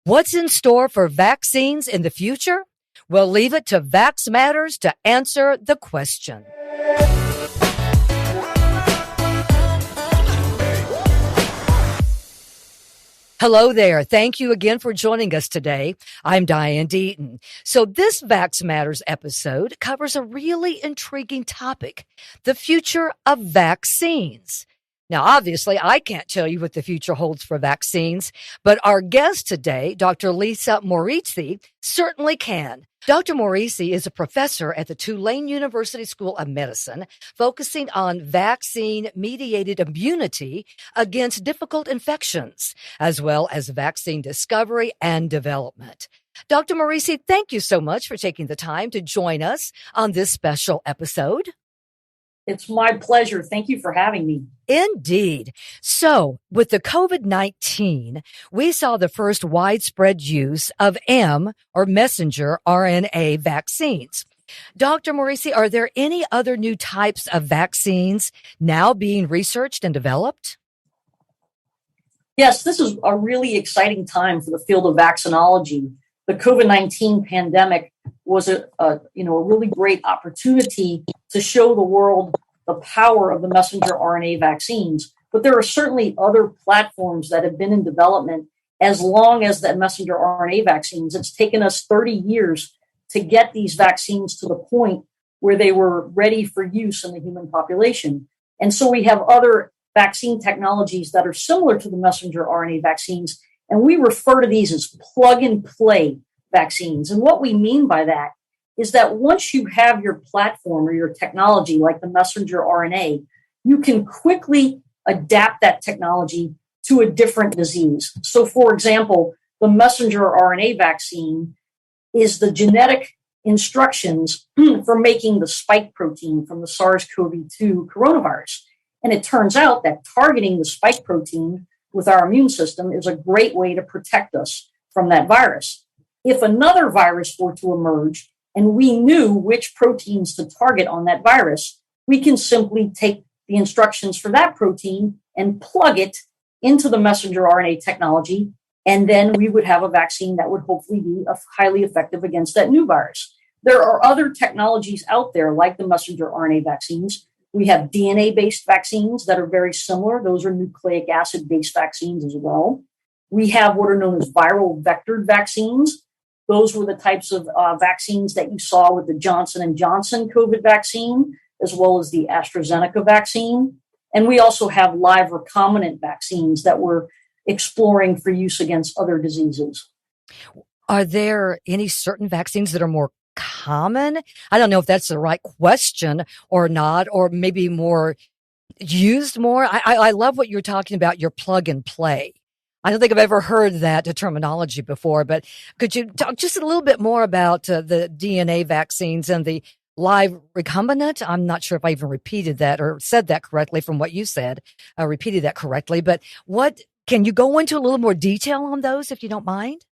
What's in store for vaccines in the future? We'll leave it to Vax Matters to answer the question. Hello there. Thank you again for joining us today. I'm Diane Deaton. So this Vax Matters episode covers a really intriguing topic, the future of vaccines. Now, obviously, I can't tell you what the future holds for vaccines, but our guest today, Dr. Lisa Morici, certainly can. Dr. Morici is a professor at the Tulane University School of Medicine, focusing on vaccine-mediated immunity against difficult infections, as well as vaccine discovery and development. Dr. Morici, thank you so much for taking the time to join us on this special episode. It's my pleasure. Thank you for having me. Indeed. So with the COVID-19, we saw the first widespread use of messenger RNA vaccines. Dr. Morici, are there any other new types of vaccines now being researched and developed? Yes, this is a really exciting time for the field of vaccinology. The COVID-19 pandemic was a really great opportunity to show the world the power of the messenger RNA vaccines. But there are certainly other platforms that have been in development as long as the messenger RNA vaccines. It's taken us 30 years to get these vaccines to the point where they were ready for use in the human population. And so we have other vaccine technologies that are similar to the messenger RNA vaccines, and we refer to these as plug-and-play vaccines. And what we mean by that is that once you have your platform or your technology, like the messenger RNA, you can quickly adapt that technology to a different disease. So, for example, the messenger RNA vaccine is the genetic instructions for making the spike protein from the SARS-CoV-2 coronavirus. And it turns out that targeting the spike protein with our immune system is a great way to protect us from that virus. If another virus were to emerge and we knew which proteins to target on that virus, we can simply take the instructions for that protein and plug it into the messenger RNA technology, and then we would have a vaccine that would hopefully be highly effective against that new virus. There are other technologies out there like the messenger RNA vaccines. We have DNA-based vaccines that are very similar. Those are nucleic acid-based vaccines as well. We have what are known as viral vectored vaccines. Those were the types of vaccines that you saw with the Johnson & Johnson COVID vaccine, as well as the AstraZeneca vaccine. And we also have live recombinant vaccines that we're exploring for use against other diseases. Are there any certain vaccines that are more common? I don't know if that's the right question or not, or maybe more used more. I love what you're talking about, your plug and play. I don't think I've ever heard that terminology before, but could you talk just a little bit more about the DNA vaccines and the live recombinant? I'm not sure if I even repeated that or said that correctly from what you said. I repeated that correctly, but can you go into a little more detail on those if you don't mind?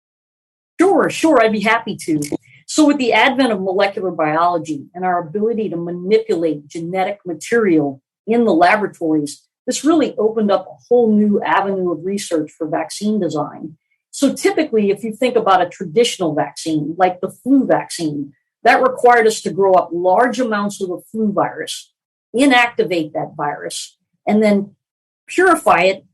Sure. I'd be happy to. So with the advent of molecular biology and our ability to manipulate genetic material in the laboratories, this really opened up a whole new avenue of research for vaccine design. So typically, if you think about a traditional vaccine, like the flu vaccine, that required us to grow up large amounts of the flu virus, inactivate that virus, and then purify it,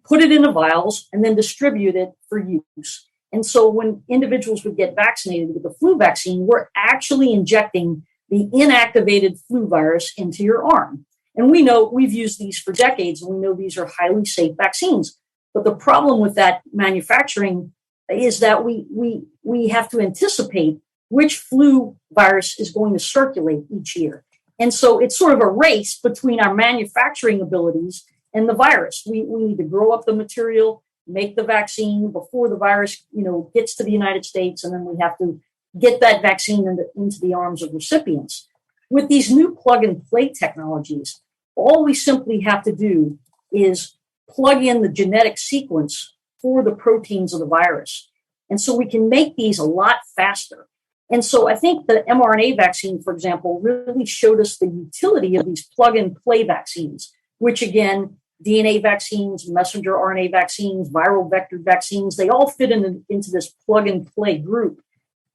put it into vials, and then distribute it for use. And so when individuals would get vaccinated with the flu vaccine, we're actually injecting the inactivated flu virus into your arm. And we know we've used these for decades, and we know these are highly safe vaccines. But the problem with that manufacturing is that we have to anticipate which flu virus is going to circulate each year. And so it's sort of a race between our manufacturing abilities and the virus. We need to grow up the material, make the vaccine before the virus, gets to the United States, and then we have to get that vaccine into the arms of recipients. With these new plug-and-play technologies, all we simply have to do is plug in the genetic sequence for the proteins of the virus. And so we can make these a lot faster. And so I think the mRNA vaccine, for example, really showed us the utility of these plug-and-play vaccines, which again DNA vaccines, messenger RNA vaccines, viral vector vaccines, they all fit into this plug and play group.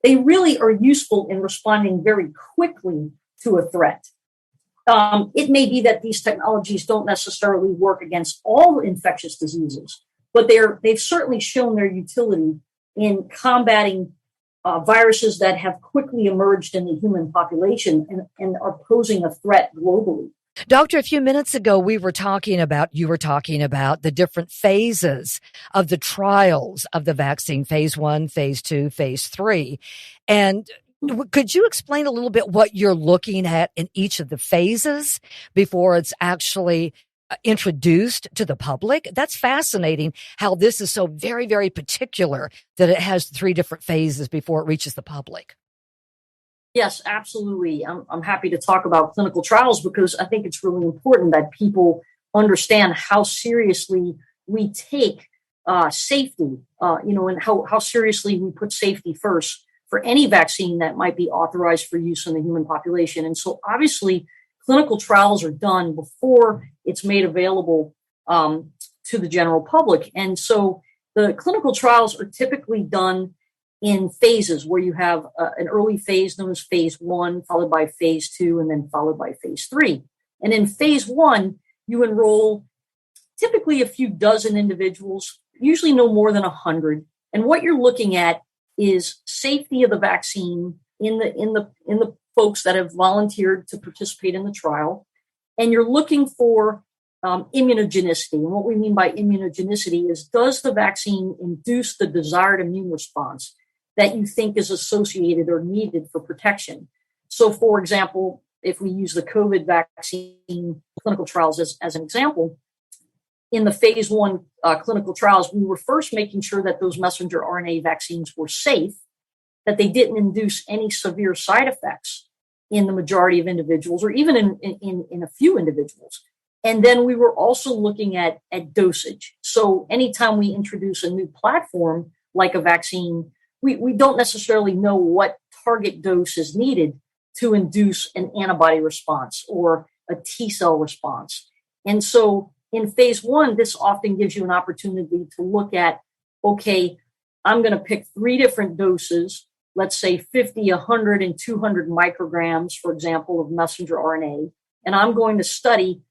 They really are useful in responding very quickly to a threat. It may be that these technologies don't necessarily work against all infectious diseases, but they've certainly shown their utility in combating viruses that have quickly emerged in the human population and are posing a threat globally. Doctor, a few minutes ago, you were talking about the different phases of the trials of the vaccine, phase 1, phase 2, phase 3. And could you explain a little bit what you're looking at in each of the phases before it's actually introduced to the public? That's fascinating how this is so very, very particular that it has 3 different phases before it reaches the public. Yes, absolutely. I'm happy to talk about clinical trials because I think it's really important that people understand how seriously we take safety, and how seriously we put safety first for any vaccine that might be authorized for use in the human population. And so obviously, clinical trials are done before it's made available to the general public. And so the clinical trials are typically done in phases where you have an early phase known as phase 1, followed by phase 2, and then followed by phase 3. And in phase 1, you enroll typically a few dozen individuals, usually no more than 100. And what you're looking at is safety of the vaccine in the folks that have volunteered to participate in the trial. And you're looking for immunogenicity. And what we mean by immunogenicity is, does the vaccine induce the desired immune response that you think is associated or needed for protection? So, for example, if we use the COVID vaccine clinical trials as an example, in the phase 1 clinical trials, we were first making sure that those messenger RNA vaccines were safe, that they didn't induce any severe side effects in the majority of individuals, or even in a few individuals. And then we were also looking at dosage. So anytime we introduce a new platform like a vaccine, we don't necessarily know what target dose is needed to induce an antibody response or a T cell response. And so in phase 1, this often gives you an opportunity to look at, okay, I'm going to pick 3 different doses, let's say 50, 100, and 200 micrograms, for example, of messenger RNA, and I'm going to study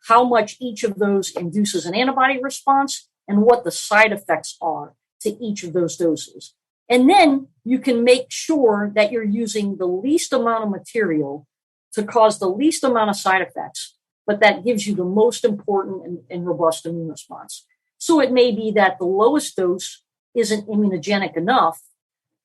how much each of those induces an antibody response and what the side effects are to each of those doses. And then you can make sure that you're using the least amount of material to cause the least amount of side effects, but that gives you the most important and robust immune response. So it may be that the lowest dose isn't immunogenic enough,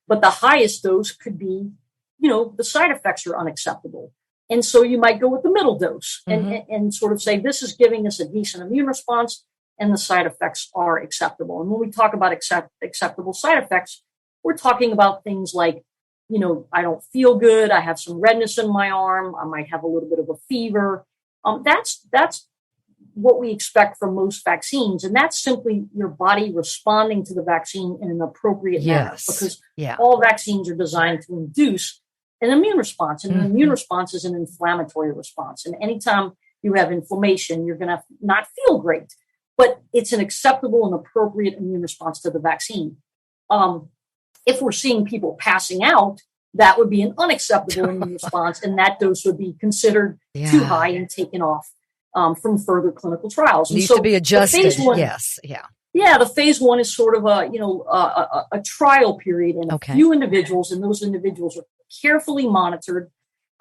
but the highest dose could be, the side effects are unacceptable. And so you might go with the middle dose and sort of say, this is giving us a decent immune response and the side effects are acceptable. And when we talk about acceptable side effects, we're talking about things like, I don't feel good. I have some redness in my arm. I might have a little bit of a fever. That's what we expect from most vaccines. And that's simply your body responding to the vaccine in an appropriate manner, because all vaccines are designed to induce an immune response. And an immune response is an inflammatory response. And anytime you have inflammation, you're going to not feel great. But it's an acceptable and appropriate immune response to the vaccine. If we're seeing people passing out, that would be an unacceptable immune response, and that dose would be considered too high and taken off from further clinical trials. Needs to be adjusted. The phase 1 is sort of a trial period, and a few individuals, and those individuals are carefully monitored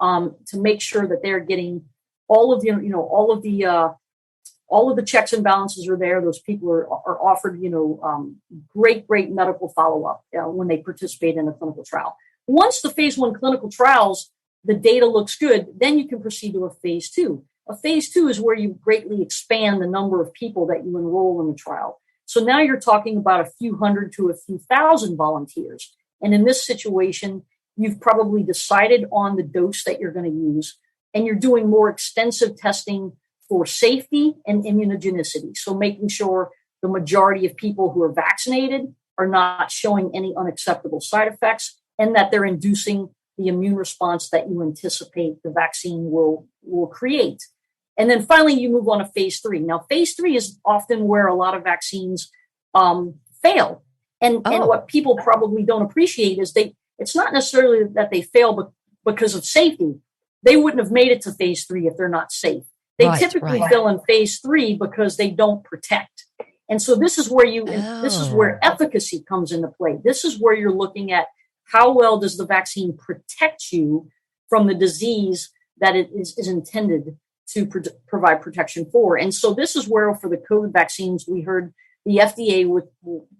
to make sure that they're getting all of the checks and balances are there. Those people are offered, great medical follow-up when they participate in a clinical trial. Once the phase 1 clinical trials, the data looks good, then you can proceed to a phase 2. A phase 2 is where you greatly expand the number of people that you enroll in the trial. So now you're talking about a few hundred to a few thousand volunteers. And in this situation, you've probably decided on the dose that you're going to use, and you're doing more extensive testing for safety and immunogenicity. So making sure the majority of people who are vaccinated are not showing any unacceptable side effects, and that they're inducing the immune response that you anticipate the vaccine will create. And then finally, you move on to phase 3. Now, phase 3 is often where a lot of vaccines fail. And what people probably don't appreciate is it's not necessarily that they fail because of safety. They wouldn't have made it to phase 3 if they're not safe. They typically fail in phase 3 because they don't protect. And so this is where this is where efficacy comes into play. This is where you're looking at how well does the vaccine protect you from the disease that it is intended to provide protection for. And so this is where for the COVID vaccines, we heard the FDA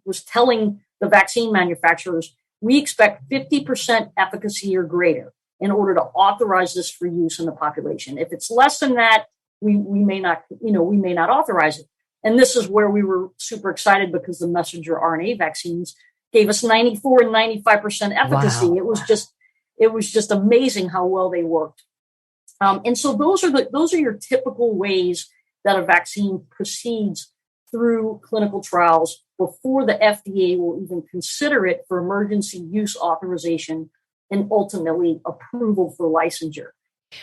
was telling the vaccine manufacturers, we expect 50% efficacy or greater in order to authorize this for use in the population. If it's less than that, we may not authorize it. And this is where we were super excited because the messenger RNA vaccines gave us 94 and 95% efficacy. Wow. It was just amazing how well they worked. And so those are your typical ways that a vaccine proceeds through clinical trials before the FDA will even consider it for emergency use authorization and ultimately approval for licensure.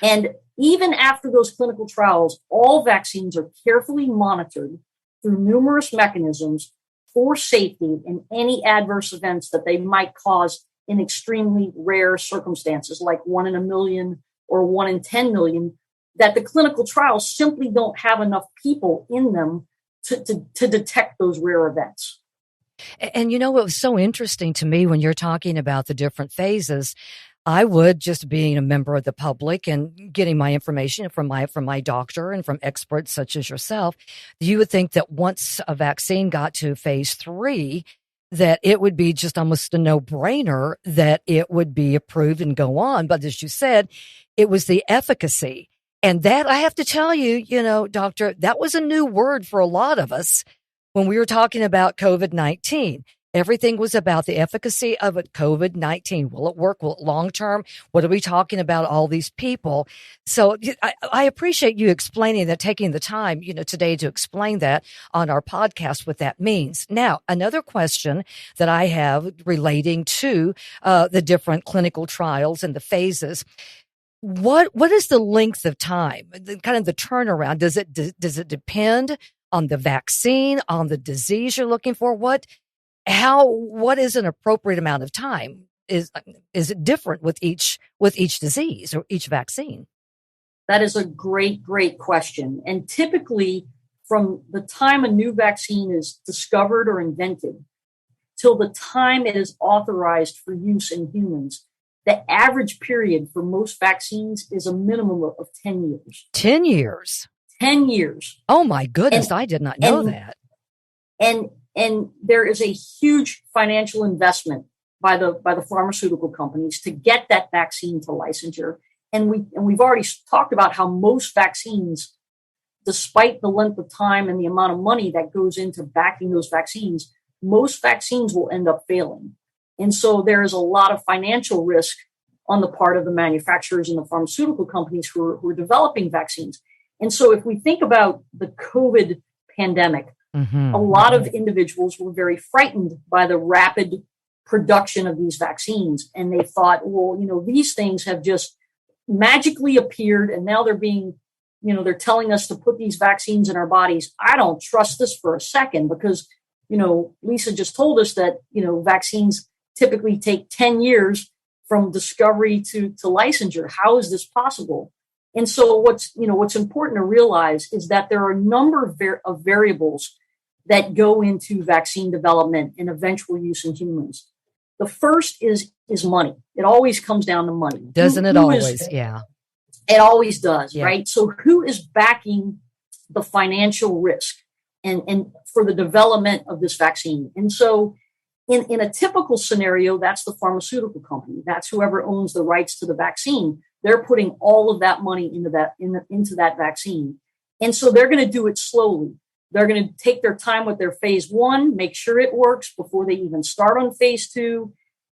And even after those clinical trials, all vaccines are carefully monitored through numerous mechanisms for safety and any adverse events that they might cause in extremely rare circumstances, like 1 in a million or 1 in 10 million, that the clinical trials simply don't have enough people in them to detect those rare events. And you know, what was so interesting to me when you're talking about the different phases, I would, just being a member of the public and getting my information from my doctor and from experts such as yourself, you would think that once a vaccine got to phase 3, that it would be just almost a no-brainer that it would be approved and go on. But as you said, it was the efficacy. And that, I have to tell you, doctor, that was a new word for a lot of us when we were talking about COVID-19. Everything was about the efficacy of it, COVID-19. Will it work? Will it long term? What are we talking about? All these people. So I appreciate you explaining that, taking the time, today to explain that on our podcast, what that means. Now, another question that I have relating to the different clinical trials and the phases. What is the length of time, kind of the turnaround? Does it depend on the vaccine, on the disease you're looking for? What is an appropriate amount of time? Is it different with each disease or each vaccine? That is a great question. And typically, from the time a new vaccine is discovered or invented till the time it is authorized for use in humans, the average period for most vaccines is a minimum of 10 years. 10 years? 10 years. Oh, my goodness. I did not know that. And there is a huge financial investment by the pharmaceutical companies to get that vaccine to licensure. And we've already talked about how most vaccines, despite the length of time and the amount of money that goes into backing those vaccines, most vaccines will end up failing. And so there is a lot of financial risk on the part of the manufacturers and the pharmaceutical companies who are developing vaccines. And so if we think about the COVID pandemic, a lot of individuals were very frightened by the rapid production of these vaccines. And they thought, well, these things have just magically appeared and now they're being, they're telling us to put these vaccines in our bodies. I don't trust this for a second because, Lisa just told us that, vaccines typically take 10 years from discovery to licensure. How is this possible? And so what's important to realize is that there are a number of variables that go into vaccine development and eventual use in humans. The first is money. It always comes down to money. Doesn't it always? Yeah. It always does, yeah. Right? So who is backing the financial risk and for the development of this vaccine? And so in a typical scenario, that's the pharmaceutical company. That's whoever owns the rights to the vaccine. They're putting all of that money into that vaccine. And so they're going to do it slowly. They're going to take their time with their phase 1, make sure it works before they even start on phase 2.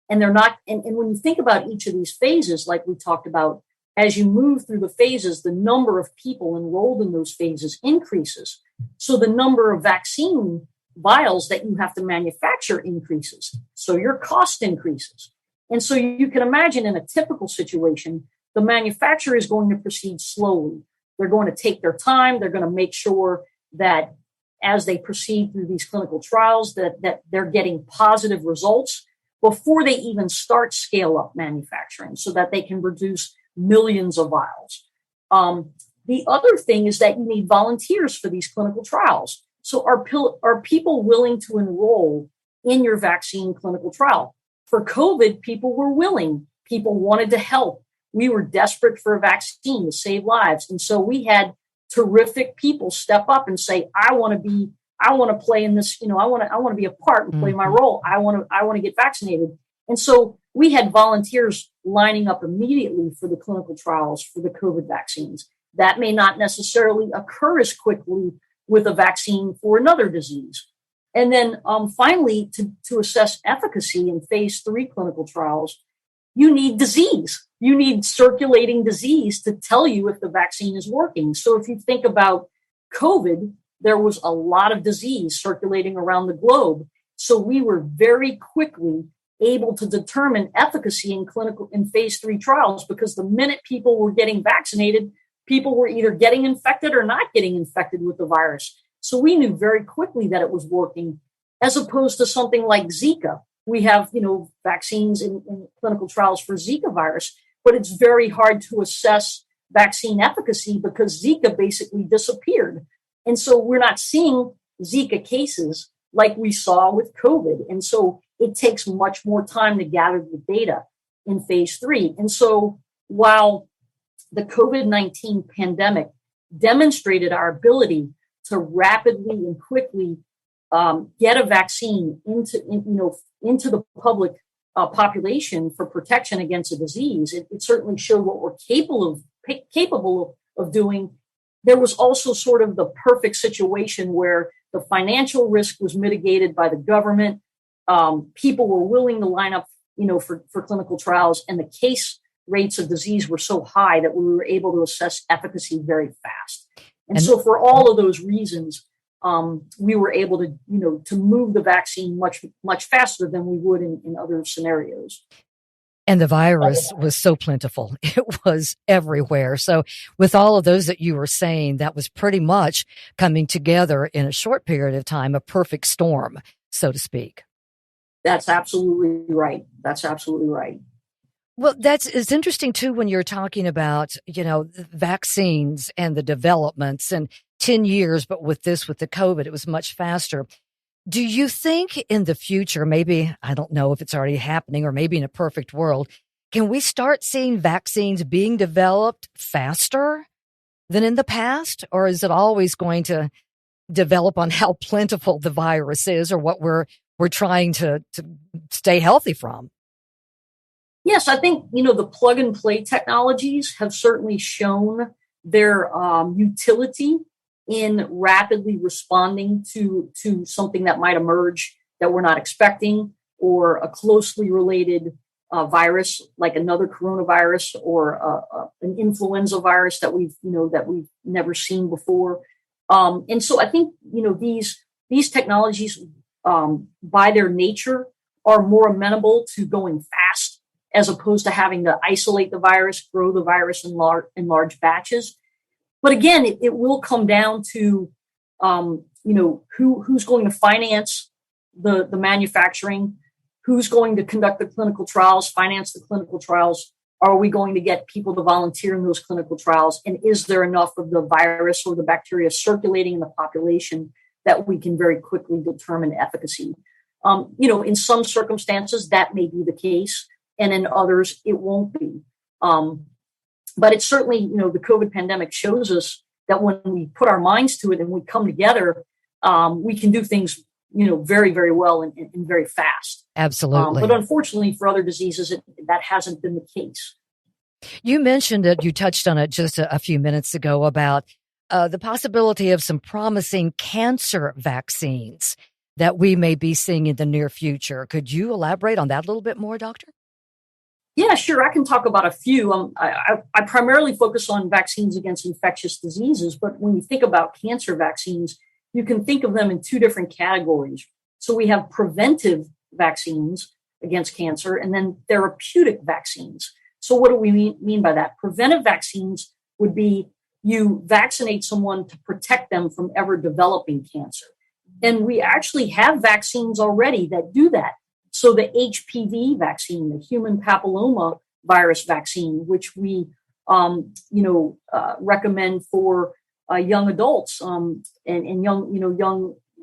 And they're not, and when you think about each of these phases, like we talked about, as you move through the phases, the number of people enrolled in those phases increases. So the number of vaccine vials that you have to manufacture increases. So your cost increases. And so you can imagine in a typical situation, the manufacturer is going to proceed slowly. They're going to take their time. They're going to make sure that as they proceed through these clinical trials, that they're getting positive results before they even start scale up manufacturing so that they can produce millions of vials. The other thing is that you need volunteers for these clinical trials. So are people willing to enroll in your vaccine clinical trial? For COVID, people were willing. People wanted to help. We were desperate for a vaccine to save lives. And so we had terrific people step up and say, I want to play in this, I want to be a part and play my role. I want to get vaccinated. And so we had volunteers lining up immediately for the clinical trials for the COVID vaccines. That may not necessarily occur as quickly with a vaccine for another disease. And then finally, to assess efficacy in phase 3 clinical trials, you need disease. You need circulating disease to tell you if the vaccine is working. So if you think about COVID, there was a lot of disease circulating around the globe. So we were very quickly able to determine efficacy in phase 3 trials, because the minute people were getting vaccinated, people were either getting infected or not getting infected with the virus. So we knew very quickly that it was working, as opposed to something like Zika. We have, vaccines in clinical trials for Zika virus, but it's very hard to assess vaccine efficacy because Zika basically disappeared. And so we're not seeing Zika cases like we saw with COVID. And so it takes much more time to gather the data in phase 3. And so while the COVID-19 pandemic demonstrated our ability to rapidly and quickly get a vaccine into the public population for protection against a disease, it certainly showed what we're capable of doing. There was also sort of the perfect situation where the financial risk was mitigated by the government. People were willing to line up, for clinical trials, and the case rates of disease were so high that we were able to assess efficacy very fast. And so for all of those reasons, we were able to move the vaccine much, much faster than we would in other scenarios. And the virus was so plentiful. It was everywhere. So with all of those that you were saying, that was pretty much coming together in a short period of time, a perfect storm, so to speak. That's absolutely right. Well, it's interesting too, when you're talking about, vaccines and the developments, and 10 years, but with the COVID, it was much faster. Do you think in the future, maybe, I don't know if it's already happening, or maybe in a perfect world, can we start seeing vaccines being developed faster than in the past? Or is it always going to develop on how plentiful the virus is, or what we're trying to stay healthy from? Yes, I think, the plug and play technologies have certainly shown their utility in rapidly responding to something that might emerge that we're not expecting, or a closely related virus like another coronavirus, or an influenza virus that we've never seen before. And so I think, these technologies, by their nature, are more amenable to going fast, as opposed to having to isolate the virus, grow the virus in large batches. But again, it will come down to, who's going to finance the manufacturing, who's going to conduct the clinical trials, finance the clinical trials. Are we going to get people to volunteer in those clinical trials? And is there enough of the virus or the bacteria circulating in the population that we can very quickly determine efficacy? In some circumstances, that may be the case, and in others, it won't be. But it's certainly, the COVID pandemic shows us that when we put our minds to it and we come together, we can do things, very, very well and very fast. Absolutely. But unfortunately, for other diseases, that hasn't been the case. You mentioned it, you touched on it just a few minutes ago about the possibility of some promising cancer vaccines that we may be seeing in the near future. Could you elaborate on that a little bit more, Doctor? Yeah, sure. I can talk about a few. I primarily focus on vaccines against infectious diseases, but when you think about cancer vaccines, you can think of them in two different categories. So we have preventive vaccines against cancer, and then therapeutic vaccines. So what do we mean by that? Preventive vaccines would be you vaccinate someone to protect them from ever developing cancer. And we actually have vaccines already that do that. So the HPV vaccine, the human papilloma virus vaccine, which we recommend for young adults and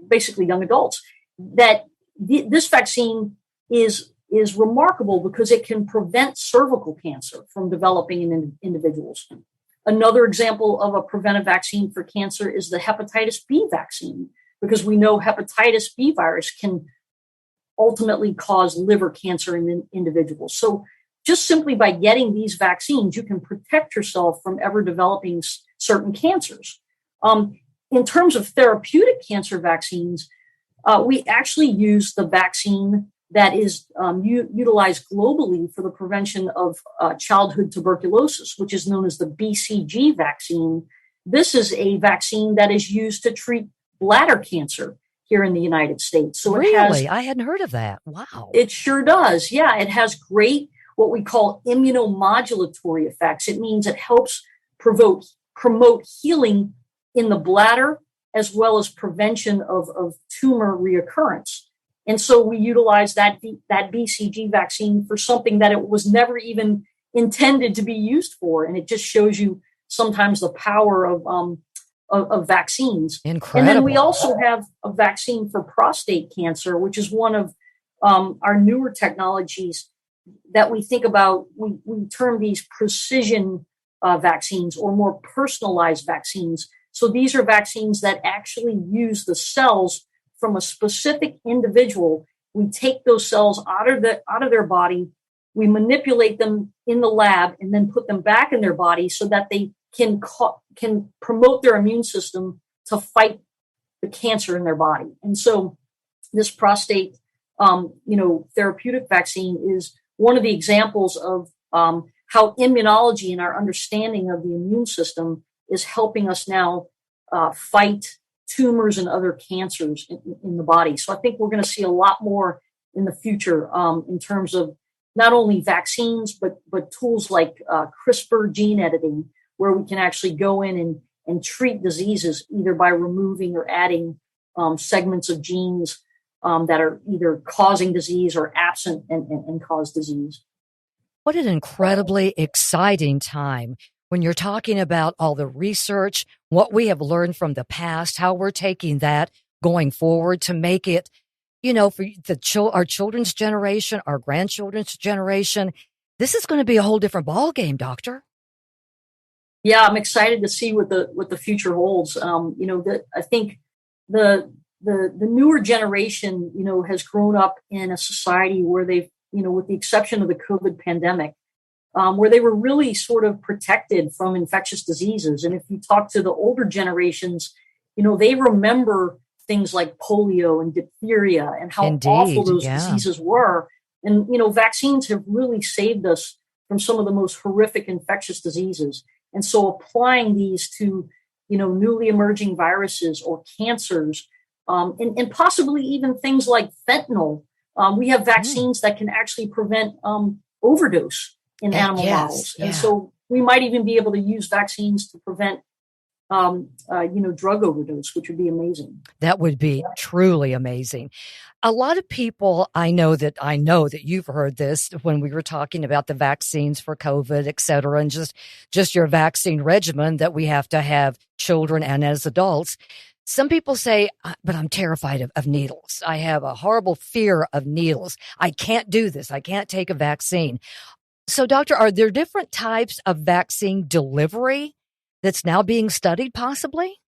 basically young adults, that this vaccine is remarkable because it can prevent cervical cancer from developing in individuals. Another example of a preventive vaccine for cancer is the hepatitis B vaccine, because we know hepatitis B virus can ultimately cause liver cancer in individuals. So just simply by getting these vaccines, you can protect yourself from ever developing certain cancers. In terms of therapeutic cancer vaccines, we actually use the vaccine that is utilized globally for the prevention of childhood tuberculosis, which is known as the BCG vaccine. This is a vaccine that is used to treat bladder cancer here in the United States. So really? I hadn't heard of that. Wow. It sure does. Yeah, it has great, what we call immunomodulatory effects. It means it helps promote healing in the bladder, as well as prevention of tumor reoccurrence. And so we utilize that BCG vaccine for something that it was never even intended to be used for. And it just shows you sometimes the power of vaccines. Incredible. And then we also have a vaccine for prostate cancer, which is one of our newer technologies that we think about. We term these precision vaccines, or more personalized vaccines. So these are vaccines that actually use the cells from a specific individual. We take those cells out of their body, we manipulate them in the lab, and then put them back in their body so that they can promote their immune system to fight the cancer in their body. And so this prostate therapeutic vaccine is one of the examples of how immunology and our understanding of the immune system is helping us now fight tumors and other cancers in the body. So I think we're going to see a lot more in the future in terms of not only vaccines, but tools like CRISPR gene editing, where we can actually go in and treat diseases either by removing or adding segments of genes that are either causing disease or absent and cause disease. What an incredibly exciting time when you're talking about all the research, what we have learned from the past, how we're taking that going forward to make it, for our children's generation, our grandchildren's generation. This is going to be a whole different ballgame, Doctor. Yeah, I'm excited to see what the future holds. I think the newer generation, has grown up in a society where they've, with the exception of the COVID pandemic, where they were really sort of protected from infectious diseases. And if you talk to the older generations, they remember things like polio and diphtheria and how awful those diseases were. And, vaccines have really saved us from some of the most horrific infectious diseases. And so applying these to, newly emerging viruses or cancers, and possibly even things like fentanyl, we have vaccines that can actually prevent overdose in animal models. And so we might even be able to use vaccines to prevent, drug overdose, which would be amazing. That would be truly amazing. A lot of people, I know that you've heard this when we were talking about the vaccines for COVID, et cetera, and just your vaccine regimen that we have to have children and as adults. Some people say, but I'm terrified of needles. I have a horrible fear of needles. I can't do this. I can't take a vaccine. So, Doctor, are there different types of vaccine delivery that's now being studied possibly?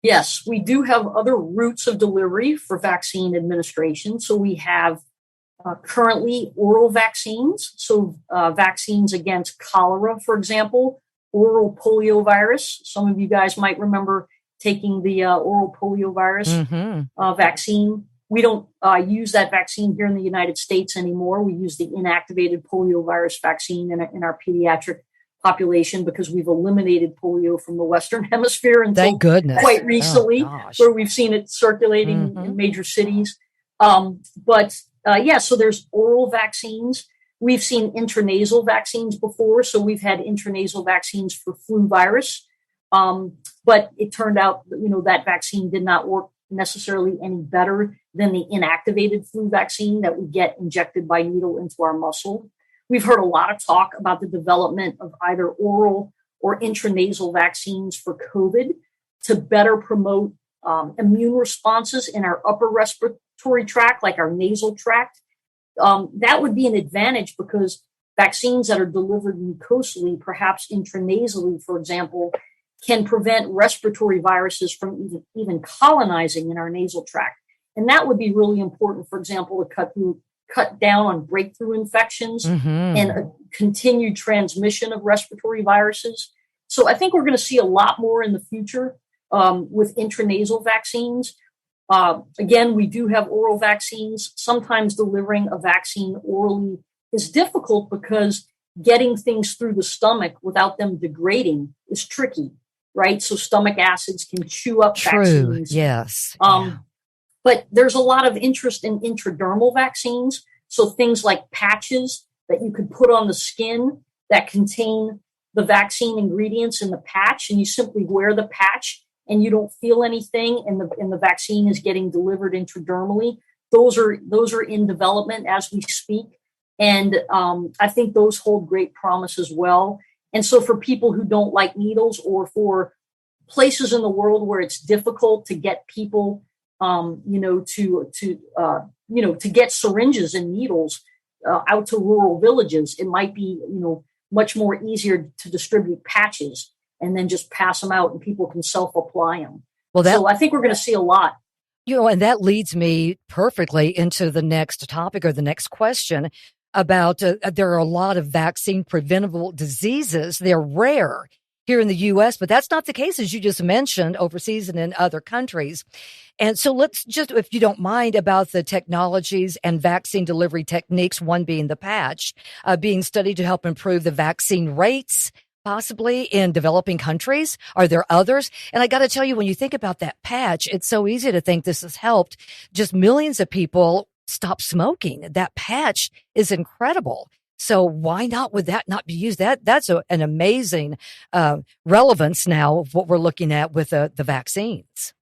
Yes, we do have other routes of delivery for vaccine administration. So we have currently oral vaccines. So vaccines against cholera, for example, oral poliovirus. Some of you guys might remember taking the oral poliovirus vaccine. We don't use that vaccine here in the United States anymore. We use the inactivated poliovirus vaccine in our pediatric population because we've eliminated polio from the Western Hemisphere until thank goodness. Quite recently, where we've seen it circulating in major cities. So there's oral vaccines. We've seen intranasal vaccines before. So we've had intranasal vaccines for flu virus. But it turned out, that vaccine did not work necessarily any better than the inactivated flu vaccine that we get injected by needle into our muscle. We've heard a lot of talk about the development of either oral or intranasal vaccines for COVID to better promote immune responses in our upper respiratory tract, like our nasal tract. That would be an advantage because vaccines that are delivered mucosally, perhaps intranasally, for example, can prevent respiratory viruses from even colonizing in our nasal tract. And that would be really important, for example, to cut down on breakthrough infections and a continued transmission of respiratory viruses. So I think we're going to see a lot more in the future with intranasal vaccines. Again, we do have oral vaccines. Sometimes delivering a vaccine orally is difficult because getting things through the stomach without them degrading is tricky, right? So stomach acids can chew up vaccines. Yes. But there's a lot of interest in intradermal vaccines. So things like patches that you could put on the skin that contain the vaccine ingredients in the patch, and you simply wear the patch and you don't feel anything, and the vaccine is getting delivered intradermally. Those are in development as we speak. And I think those hold great promise as well. And so for people who don't like needles, or for places in the world where it's difficult to get people, to get syringes and needles out to rural villages, it might be, much more easier to distribute patches and then just pass them out and people can self-apply them. So I think we're going to see a lot. And that leads me perfectly into the next topic or the next question about there are a lot of vaccine preventable diseases. They're rare here in the U.S., but that's not the case, as you just mentioned, overseas and in other countries. And so let's just, if you don't mind, about the technologies and vaccine delivery techniques, one being the patch, being studied to help improve the vaccine rates, possibly in developing countries. Are there others? And I got to tell you, when you think about that patch, it's so easy to think this has helped just millions of people stop smoking. That patch is incredible. So why not would that not be used? That's an amazing relevance now of what we're looking at with the vaccines.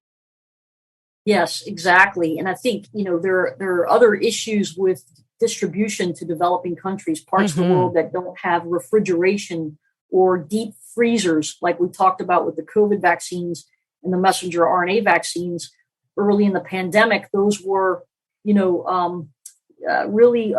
Yes, exactly. And I think, there are other issues with distribution to developing countries, parts of the world that don't have refrigeration or deep freezers, like we talked about with the COVID vaccines and the messenger RNA vaccines early in the pandemic. Those were, really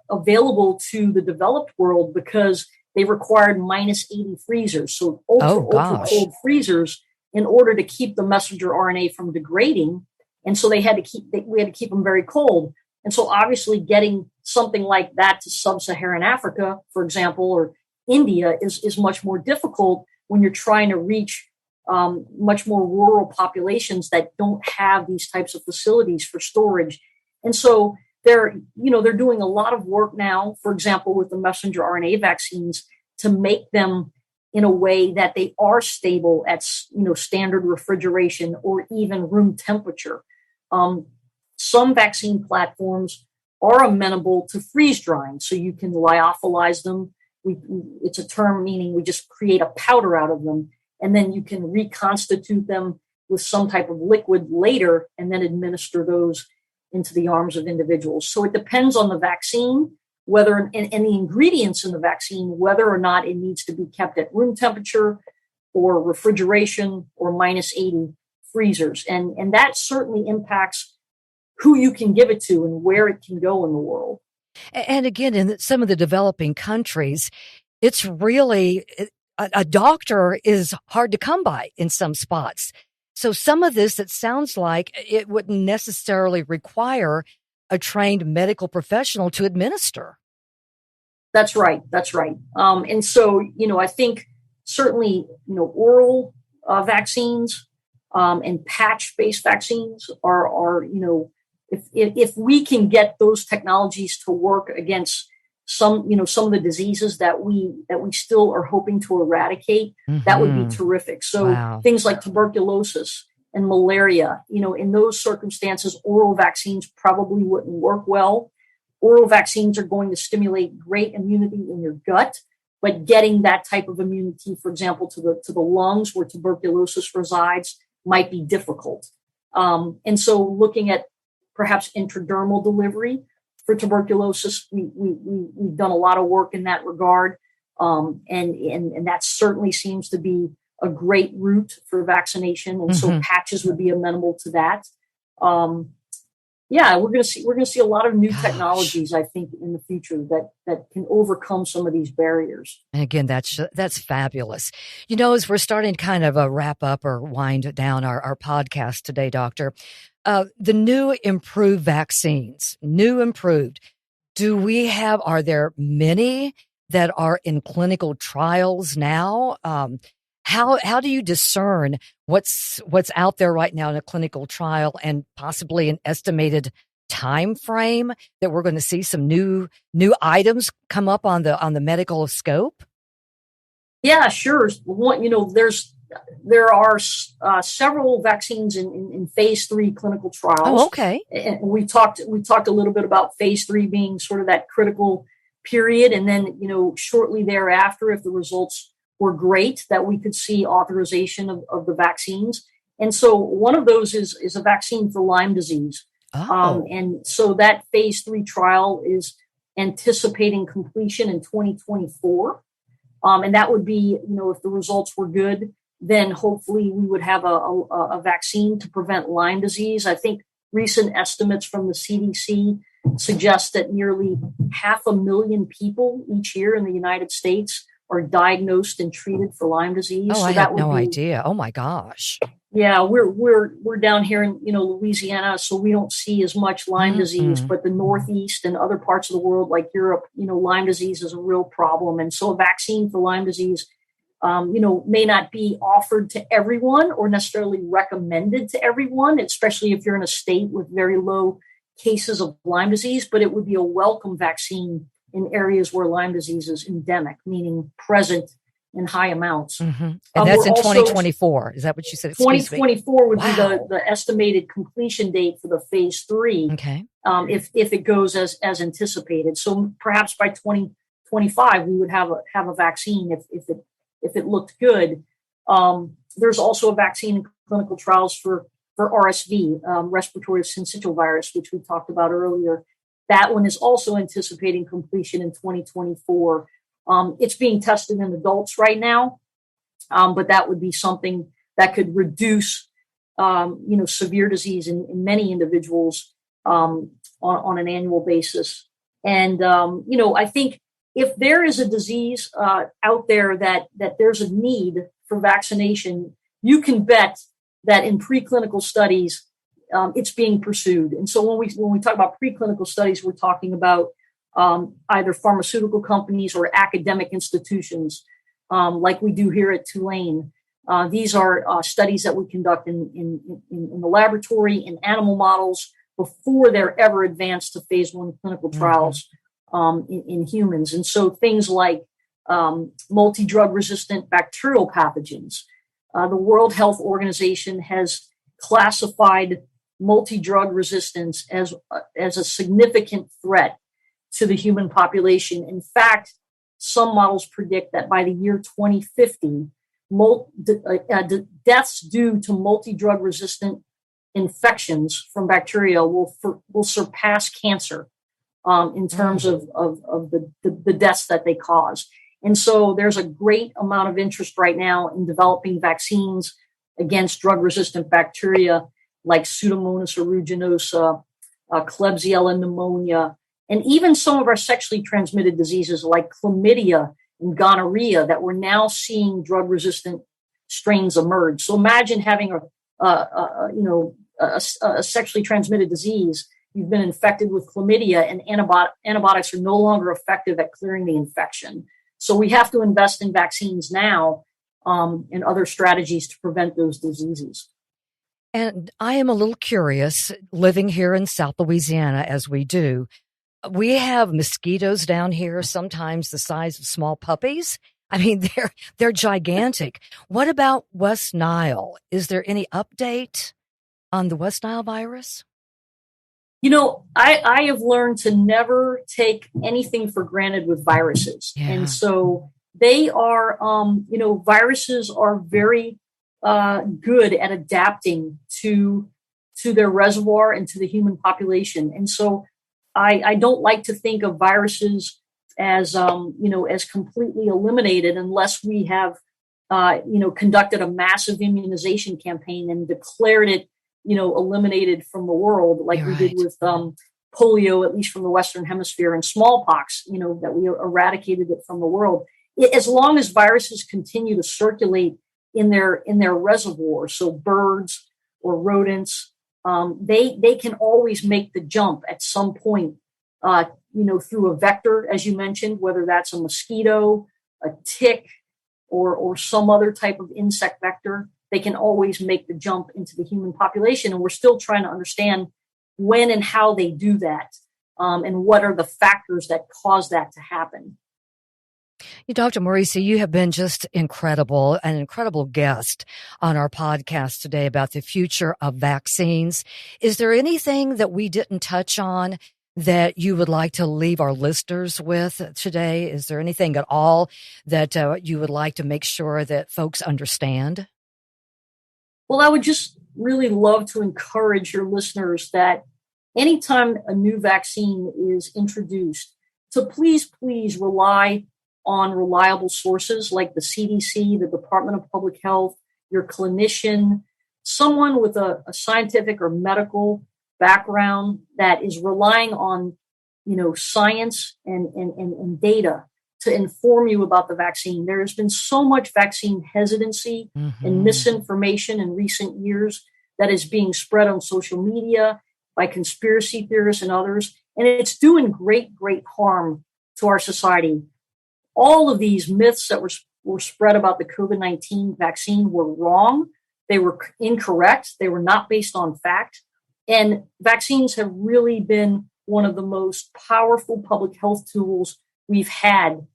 available to the developed world because they required -80 freezers. So ultra cold freezers in order to keep the messenger RNA from degrading. And so we had to keep them very cold. And so obviously getting something like that to sub-Saharan Africa, for example, or India is much more difficult when you're trying to reach much more rural populations that don't have these types of facilities for storage. And so they're doing a lot of work now, for example, with the messenger RNA vaccines, to make them in a way that they are stable at, standard refrigeration or even room temperature. Some vaccine platforms are amenable to freeze drying, so you can lyophilize them. It's a term meaning we just create a powder out of them, and then you can reconstitute them with some type of liquid later and then administer those into the arms of individuals. So it depends on the vaccine, and the ingredients in the vaccine, whether or not it needs to be kept at room temperature or refrigeration or -80 freezers. And that certainly impacts who you can give it to and where it can go in the world. And again, in some of the developing countries, it's really, a doctor is hard to come by in some spots. So some of this, it sounds like it wouldn't necessarily require a trained medical professional to administer. That's right. And so, I think certainly, oral vaccines and patch-based vaccines are if we can get those technologies to work against some of the diseases that we still are hoping to eradicate, that would be terrific. So things like tuberculosis and malaria, in those circumstances, oral vaccines probably wouldn't work well. oral vaccines are going to stimulate great immunity in your gut, but getting that type of immunity, for example, to the lungs where tuberculosis resides might be difficult. And so looking at perhaps intradermal delivery for tuberculosis, we've done a lot of work in that regard. And that certainly seems to be a great route for vaccination. And so patches would be amenable to that. Yeah, we're going to see a lot of new technologies, I think, in the future that can overcome some of these barriers. And again, that's fabulous. As we're starting to kind of wrap up or wind down our podcast today, Doctor, the new improved vaccines, are there many that are in clinical trials now? How do you discern what's out there right now in a clinical trial and possibly an estimated time frame that we're going to see some new items come up on the medical scope? Yeah, sure. There are several vaccines in phase 3 clinical trials. Oh, okay. And we talked a little bit about phase 3 being sort of that critical period, and then shortly thereafter, if the results were great, that we could see authorization of the vaccines. And so one of those is a vaccine for Lyme disease. Oh. And so that phase 3 trial is anticipating completion in 2024. And that would be, if the results were good, then hopefully we would have a vaccine to prevent Lyme disease. I think recent estimates from the CDC suggest that nearly 500,000 people each year in the United States are diagnosed and treated for Lyme disease. Oh, I had no idea. Oh my gosh. Yeah, we're down here in Louisiana, so we don't see as much Lyme disease, but the Northeast and other parts of the world like Europe, Lyme disease is a real problem. And so a vaccine for Lyme disease may not be offered to everyone or necessarily recommended to everyone, especially if you're in a state with very low cases of Lyme disease, but it would be a welcome vaccine in areas where Lyme disease is endemic, meaning present in high amounts. And that's in 2024. Is that what you said? 2024 would be the estimated completion date for the phase 3. Okay. If it goes as anticipated. So perhaps by 2025, we would have a vaccine if it looked good. There's also a vaccine in clinical trials for RSV, respiratory syncytial virus, which we talked about earlier. That one is also anticipating completion in 2024. It's being tested in adults right now, but that would be something that could reduce, severe disease in many individuals on an annual basis. And, I think if there is a disease out there that there's a need for vaccination, you can bet that in preclinical studies, it's being pursued. And so when we talk about preclinical studies, we're talking about either pharmaceutical companies or academic institutions, like we do here at Tulane. These are studies that we conduct in the laboratory in animal models before they're ever advanced to phase 1 clinical trials in humans. And so things like multi-drug resistant bacterial pathogens. The World Health Organization has classified multi-drug resistance as a significant threat to the human population. In fact, some models predict that by the year 2050, deaths due to multi-drug resistant infections from bacteria will surpass cancer in terms of the deaths that they cause. And so there's a great amount of interest right now in developing vaccines against drug-resistant bacteria like Pseudomonas aeruginosa, Klebsiella pneumonia, and even some of our sexually transmitted diseases like chlamydia and gonorrhea that we're now seeing drug-resistant strains emerge. So imagine having a sexually transmitted disease. You've been infected with chlamydia, and antibiotics are no longer effective at clearing the infection. So we have to invest in vaccines now and other strategies to prevent those diseases. And I am a little curious, living here in South Louisiana as we do. We have mosquitoes down here, sometimes the size of small puppies. I mean, they're gigantic. What about West Nile? Is there any update on the West Nile virus? I have learned to never take anything for granted with viruses. Yeah. And so they are, viruses are very good at adapting to their reservoir and to the human population. And so I don't like to think of viruses as, as completely eliminated unless we have, conducted a massive immunization campaign and declared it, eliminated from the world, like we did with polio, at least from the Western Hemisphere, and smallpox, that we eradicated it from the world. As long as viruses continue to circulate in their reservoir, so birds or rodents, they can always make the jump at some point, through a vector, as you mentioned, whether that's a mosquito, a tick, or some other type of insect vector. They can always make the jump into the human population. And we're still trying to understand when and how they do that, and what are the factors that cause that to happen. Dr. Morici, you have been just incredible, an incredible guest on our podcast today about the future of vaccines. Is there anything that we didn't touch on that you would like to leave our listeners with today? Is there anything at all that you would like to make sure that folks understand? Well, I would just really love to encourage your listeners that anytime a new vaccine is introduced, to please rely on reliable sources like the CDC, the Department of Public Health, your clinician, someone with a scientific or medical background that is relying on, science and data to inform you about the vaccine. There has been so much vaccine hesitancy and misinformation in recent years that is being spread on social media by conspiracy theorists and others, and it's doing great harm to our society. All of these myths that were spread about the COVID-19 vaccine were wrong. They were incorrect. They were not based on fact. And vaccines have really been one of the most powerful public health tools we've had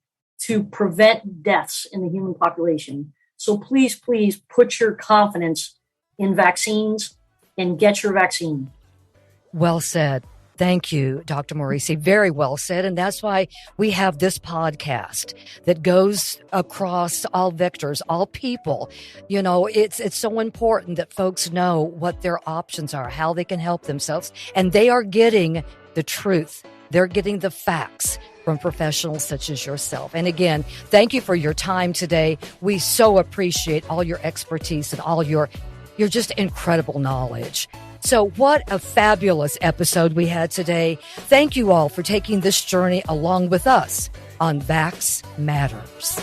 to prevent deaths in the human population. So please put your confidence in vaccines and get your vaccine. Well said. Thank you, Dr. Morici. Very well said. And that's why we have this podcast that goes across all vectors, all people. It's so important that folks know what their options are, how they can help themselves. And they are getting the truth. They're getting the facts from professionals such as yourself. And again, thank you for your time today. We so appreciate all your expertise and all your just incredible knowledge. So what a fabulous episode we had today. Thank you all for taking this journey along with us on Vax Matters.